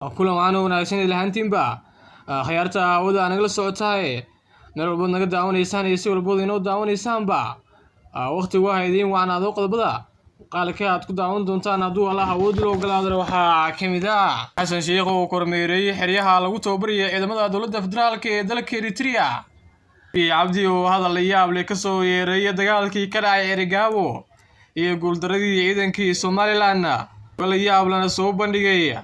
kulan waxaan u wanaagsan lahaantiinba khiyaarta aawada anaga la socotahay meel walba naga daawanaysaan iyo si walba inoo daawanaysaanba waqtigu waa idin wacnaado qodobada qalka aad ku daawan doontaan hadduu Allah awood loo ogolaado waxaa kamid ah Xasan Sheikh oo kormeeray xeryaha lagu tababariyay ciidamada dawladda federaalka ee dalka Eritrea Cabdi oo hadal la yaab leh ka soo yeeray dagaalkii ka dhacay Erigabo iyo guuldaradii ciidankii Somaliland wala yaab lana soo bandhigay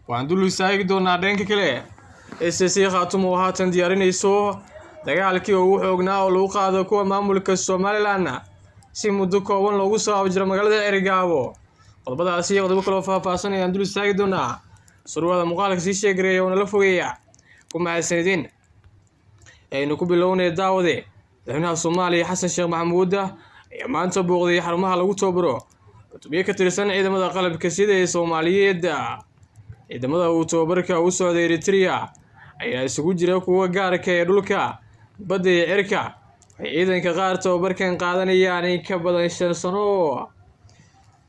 waan dul istaagi doonaa dhanka kale SSC Khaatumo oo haatan diyaarinayso dagaalkii ugu xoognaa oo lagu qaado kuwa maamulka Somaliland si muddo kooban loogu soo abjiro magaalada Erigabo qodobadaasi qodobo kale oo faahfaahsan ayaan dul istaagi doonaa surwada muuqaalka si sheegay oo la fogeeya kuma sanadin aynu ku bilownay daawade madaxweynaha Soomaaliya Xasan Sheikh Maxamuud ayaa maanta booqday xarumaha lagu tababaro cutubyo ka tirsan ciidamada qalabka sida ee Soomaaliyeed ciidamada uu tababarka u socday Eritrea ayaa isugu jira kuwa gaarka ee dhulka badda iyo cirka ciidanka qaar tababarkan qaadanayaan in ka badan 5 sano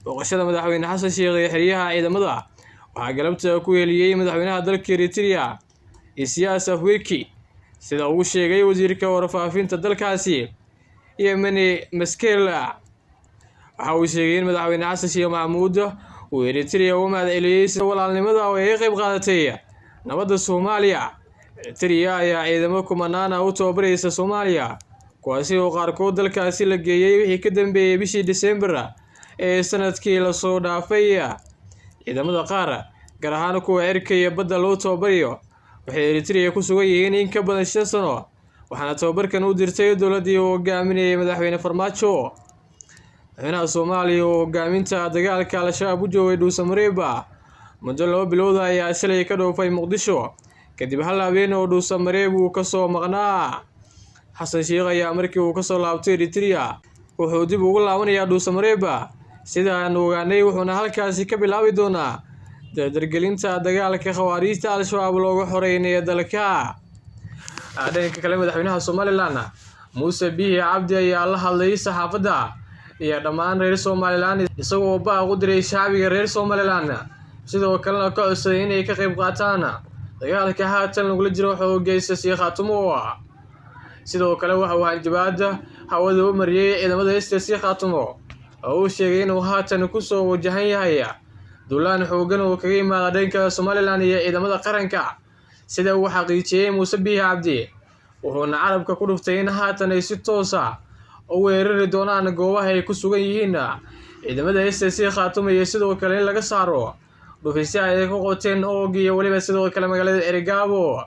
booqashada madaxweyne Xasan Sheikh ee xeryaha ciidamada waxaa galabta ku heliyay madaxweynaha dalka Eritrea Isaias Afwerki sida uu sheegay wasiirka warfaafinta dalkaasi Yemeni Maskela waxa uu sheegay in madaxweyne Xasan Sheikh Maxamuud uu Eritrea u mahadceliyay walaalnimada oo ay qayb qaadatay nabadda Soomaaliya Eritrea ayaa ciidamo kumanaan u tababaraysa Soomaaliya kuwaasi oo qaarkood dalkaasi la geeyay wixii ka dambeeyay bishii December ee sanadkii la soo dhaafay ciidamada qaar gaar ahaan kuwa cirka iyo badda loo tababarayo waxay Eritrea ku sugan yihiin in ka badan 5 sano waxaana tababarkan u dirtay dawladii oo hogaaminayay madaxweyne Farmaajo madaxweynaha Soomaaliya oo hogaaminta dagaalka Al-Shabaab u joogay Dhuusamareeba muddo 2 bilood ayaa shalay ka dhoofay Muqdisho kadib hal habeen oo Dhuusamareeb uu ka soo maqnaa Xasan Sheikh ayaa markii uu ka soo laabtay Eritrea wuxuu dib ugu laabanayaa Dhuusamareeba sida aan ogaanay wuxuuna halkaasi ka bilaabi doonaa dardargelinta dagaalka khawaarijta Al-Shabaab looga xoreeyay dalka dhanka kale madaxweynaha Somaliland Muuse Bihi Cabdi ayaa la hadlay saxaafadda iyo dhammaan reer Somaliland isagoo baaq u diray shacbiga reer Somaliland sidoo kalena ka codsaday inay ka qayb qaataan dagaalka haatan lagu jiro xoogga SSC Khaatumo sidoo kale waxa uu hanjabaad hawada u mariyay ciidamada SSC Khaatumo oo uu sheegay inuu haatan ku soo wajahan yahay duulaan xoogan oo kaga yimaada dhanka Somaliland iyo ciidamada qaranka sida uu xaqiijiyay Muuse Bihi Cabdi wuxuuna carabka ku dhuftay in haatan ay si toos ah u weerari doonaan goobaha ay ku sugan yihiin ciidamada SSC Khaatumo iyo sidoo kale in laga saaro dhufisyo ay ku qoteen OG iyo waliba sidoo kale magaalada Erigabo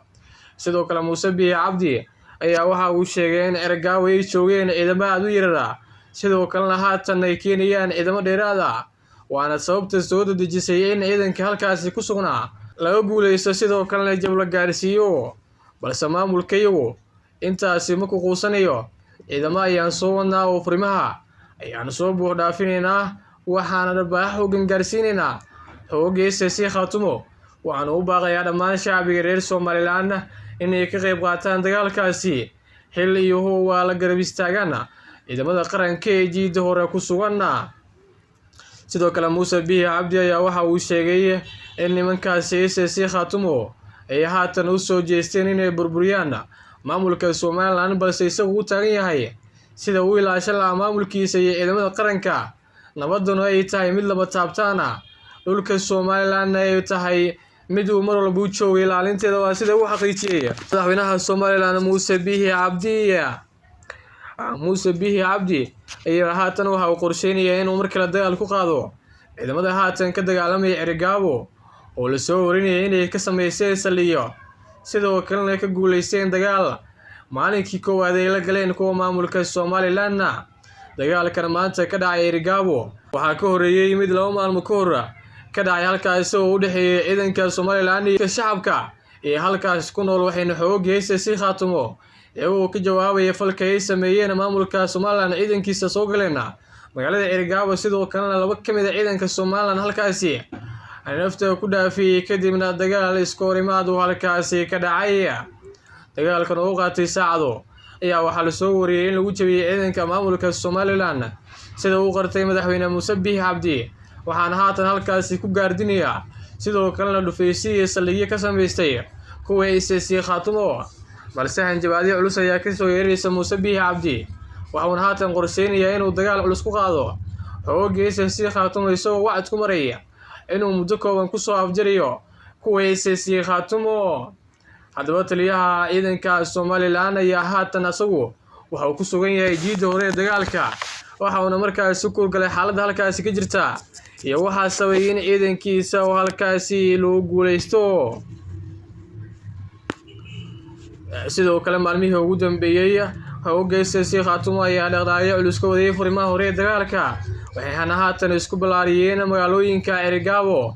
sidoo kale Muuse Bihi Cabdi ayaa waxa uu sheegay in Erigabo ay joogeen ciidamo aad u yar sidoo kalena haatan ay keenayaan ciidamo dheeraad ah waana sababta soo dejisay in ciidanka halkaasi ku sugnaa laga guuleysto sidoo kalena jab la gaarsiiyo balse maamulkayagu intaasi ma ku quusanayo ciidamo ayaan soo wadnaa oo furimaha ayaan soo buux dhaafinaynaa waxaana dharbaax xoogan gaarsiinaynaa xoogga SSC Khaatumo waxaan u baaqayaa dhammaan shacbiga reer Somaliland inay ka qayb qaataan dagaalkaasi xil iyo waa la garab istaagaan ciidamada qaranka ee jiida hore ku sugan sidoo kale Muuse Bihi Cabdi ayaa waxa uu sheegay in nimankaasi SSC Khaatumo ay haatan u soo jeesteen inay burburiyaan maamulka Somaliland balse isagu u taagan yahay sida uu ilaashan lahaa maamulkiisa iyo ciidamada qaranka nabaduna ay tahay mid laba taabtaana dhulka Somaliland ay tahay mid uu mar walba u joogay ilaalinteeda waa sida uu xaqiijiyay madaxweynaha Somaliland Muuse Bihi Cabdi ayaa haatan waxa uu qorsheynayaa inuu mar kale dagaal ku qaado ciidamada haatan ka dagaalamaya Erigabo oo la soo warinayay inay ka sameeyeen saliyo sidoo kalena ka guuleysteen dagaal maalinkii koowaad ay la galeen kuwa maamulka Somaliland dagaalkan maanta ka dhacay Erigabo waxaa ka horeeyay mid 2 maalmo ka hor ka dhacay halkaas oo u dhaxeeyay ciidanka Somaliland iyo shacabka ee halkaas ku nool waxayna xoogga SSC Khaatumo iyagoo ka jawaabaya falka ay sameeyeen maamulka Somaliland ciidankiisa soo galeen magaalada Erigabo sidoo kalena 2 ka mid ah ciidanka Somaliland halkaasi ay nafta ku dhaafiyay kadibna dagaal iskoorimaad oo halkaasi ka dhacay dagaalkan oo qaatay saacado ayaa waxa la soo wariyay in lagu jabiyay ciidanka maamulka Somaliland sida uu qartay madaxweyne Muuse Bihi Cabdi waxaana haatan halkaasi ku gaardinaya sidoo kalena dhufeysii saldhigyo ka sameystay kuwa SSC Khaatumo balse hanjabaadyo culus ayaa ka soo yeeraysa Muuse Biixi Cabdi waxaana haatan qorsheynayaa inuu dagaal culus ku qaado xoogga SSC Khaatumo isagoo wacd ku maraya inuu muddo kooban ku soo afjariyo kuwa SSC Khaatumo haddaba taliyaha ciidanka Somaliland ayaa haatan asagu waxa uu ku sugan yahay jiida hore dagaalka waxaana markaas ku galay xaaladda halkaas ka jirta iyo waxa sabay in ciidankiisa oo halkaas loo guuleysto sidoo kale maalmihii ugu dambeeyay xoogga SSC Khaatumo ayaa dhaqdhaqaaqyo culus ka waday furimaha hore dagaalka waxayna haatan isku balaariyeen magaalooyinka Erigabo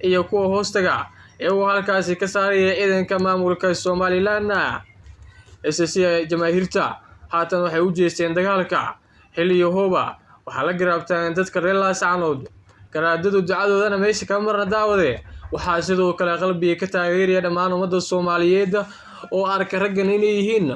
iyo kuwa hoostaga iyagoo halkaas ka saaraya ciidanka maamulka Somaliland SSC jamaahirta haatan waxay u jeesteen dagaalka xilliyo hooba waxa la garaabtaan dadka reer Laascaanood garaadadu ducadoodana meesha ka marna daawade waxa sidoo kale qalbiga ka taageeraya dhammaan ummadda Soomaaliyeed oo arka raggan inay yihiin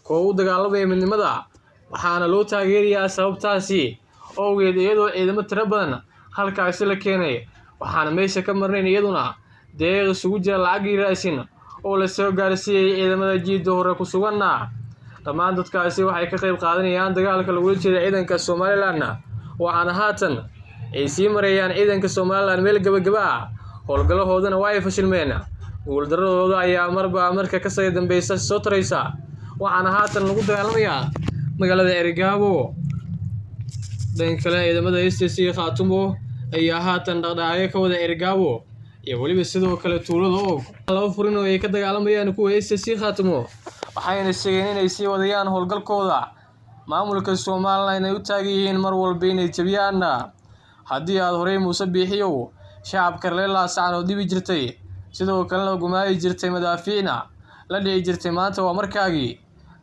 kuwa u dagaalamaya midnimada waxaana loo taageerayaa sababtaasi awgeed iyadoo ciidamo tiro badan halkaas la keenay waxaana meesha ka marnayn iyaduna deeq isugu jira lacag raashin oo la soo gaarsiiyay ciidamada jiida hore ku suganna dhammaan dadkaasi waxay ka qayb qaadanayaan dagaalka lagu jiro ciidanka Somaliland waxaana haatan ay sii marayaan ciidanka Somaliland meel gabagaba howlgalahoodana way fashilmeen guuldaradooda ayaa marka ka soo dambaysa soo taraysa waxaana haatan lagu dagaalamayaa magaalada Erigabo dhanka kale ciidamada SSC Khaatumo ayaa haatan dhaqdhaqaaqyo ka wada Erigabo iyo waliba sidoo kale tuulada laba furin oo ay ka dagaalamayaan kuwa SSC Khaatumo waxayna sheegeen inay sii wadayaan howlgalkooda maamulka Somaliland ay u taageeyeen mar walba inay jabiyaan haddii aad horey Muuse Biixi shacabka reer Laascaanood dibi jirtay sidoo kalena gumaay jirtay madaafiicna la dhici jirtay maanta waa markaagii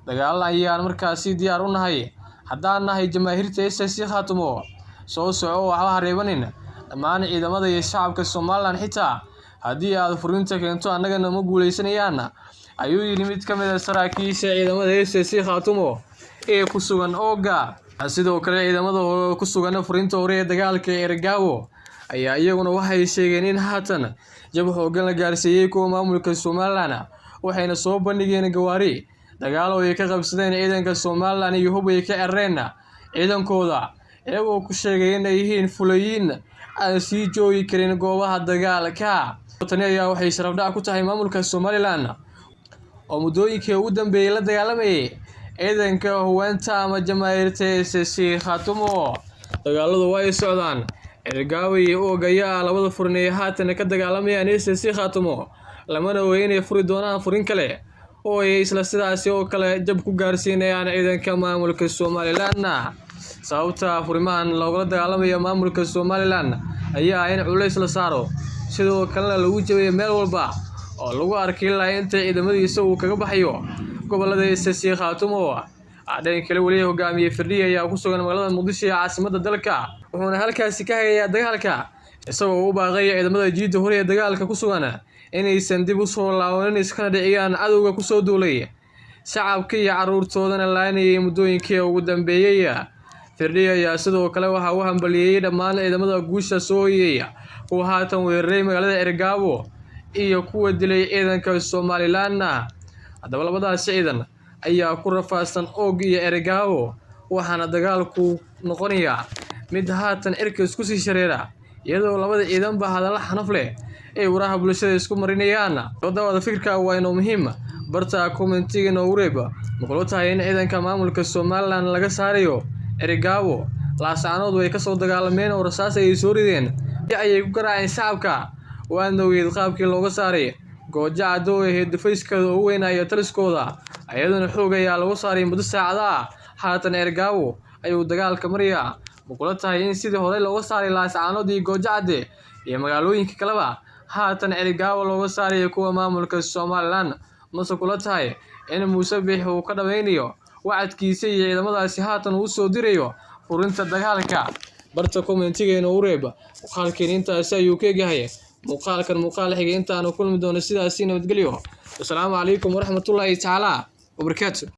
dagaal ayaan markaasi diyaar u nahay haddaan nahay jamaahirta SSC Khaatumo soo soco waxa hareebanin dhammaan ciidamada iyo shacabka Somaliland xitaa haddii aad furinta keento annagana ma guuleysanayaan ayuu yiri mid ka mid ah saraakiisha ciidamada SSC Khaatumo ee ku sugan ooga sidoo kale ciidamada ku sugan furinta hore dagaalka Erigabo ayaa iyaguna waxay sheegeen in haatan jab xooggan la gaarsiiyay kuwa maamulka Somaliland waxayna soo bandhigeen gawaari dagaal oo ay ka qabsadeen ciidanka Somaliland iyo hub ay ka cireen ciidankooda iyagoo ku sheegay in ay yihiin fulayiin aan sii joogi karin goobaha dagaalka tani ayaa waxay sharaf dhac ku tahay maamulka Somaliland oo muddooyinkii ugu dambeeyay la dagaalamayay ciidanka haweenka ama jamaahirta SSC Khaatumo dagaaladu way socdaan Erigabo iyo Oogaya labada furin ee haatan ka dagaalamayaan SSC Khaatumo lamana weynay furi doonaan furin kale oo ay isla sidaas oo kale jab ku gaarsiinayaan ciidanka maamulka Somaliland sababta furimaan looga dagaalamayo maamulka Somaliland ayaa in culays la saaro sidoo kalena lagu jabeeyo meel walba oo lagu arkay inta ciidamadiisa uu kaga baxayo gobolada SSC Khaatumo dhanka kale wali hogaamiye Firdhiye ayaa ku sugan magaalada Muqdisho ee caasimadda dalka wuxuuna halkaas ka hagayaa dagaalka isagoo u baaqay ciidamada jiida hore dagaalka ku sugan inaysan dib u soo laabanin iskana dhiciyaan cadowga ku soo duulay shacabka iyo caruurtoodana laanayay muddooyinkii ugu dambeeyay Firdhiye ayaa sidoo kale waxa uu hambaliyay dhammaan ciidamada guusha soo yeeya kuwa haatan weeraray magaalada Erigabo iyo kuwa dilay ciidanka Somaliland haddaba labadaas ciidan ayaa ku rafaadsan og iyo Erigabo waxaana dagaalku noqonayaa mid haatan cirka isku sii shareera iyadoo labada ciidan ba hadal xanaf leh ay waraha bulshada isku marinayaan wadada fikirka waa inuu muhiim barta commentiga noo wareeba muqlo tahay in ciidanka maamulka Somaliland laga saarayo Erigabo Laascaanood way ka soo dagaalameen oo rasaas ay soo rideen ayay ku garaaceen shacabka waana weyd qaabkii looga saaray Goojacdo ee difayskada oo weynaya taliskooda ayaduna xoog ayaa lagu saaray muddo saacada haatan Erigabo ayuu dagaalka mariyaa muqlo tahay in sidii hore looga saaray Laascaanood iyo Goojacde iyo magaalooyinka kaleba haatan Erigabo looga saaray kuwa maamulka Somaliland mas'uul tahay in Muuse Biixi uu ka dhameeyo wacadkiisa iyo ciidamadaasi haatan uu soo dirayo furinta dagaalka barta commentiga inoo wareeba muuqaalkeen intaas ayuu ka gahay muuqaal xigay inta aan kulmi doono sidaas nabadgelyo. Assalaamu calaykum waraxmatullaahi tacaala wabarakaatuh.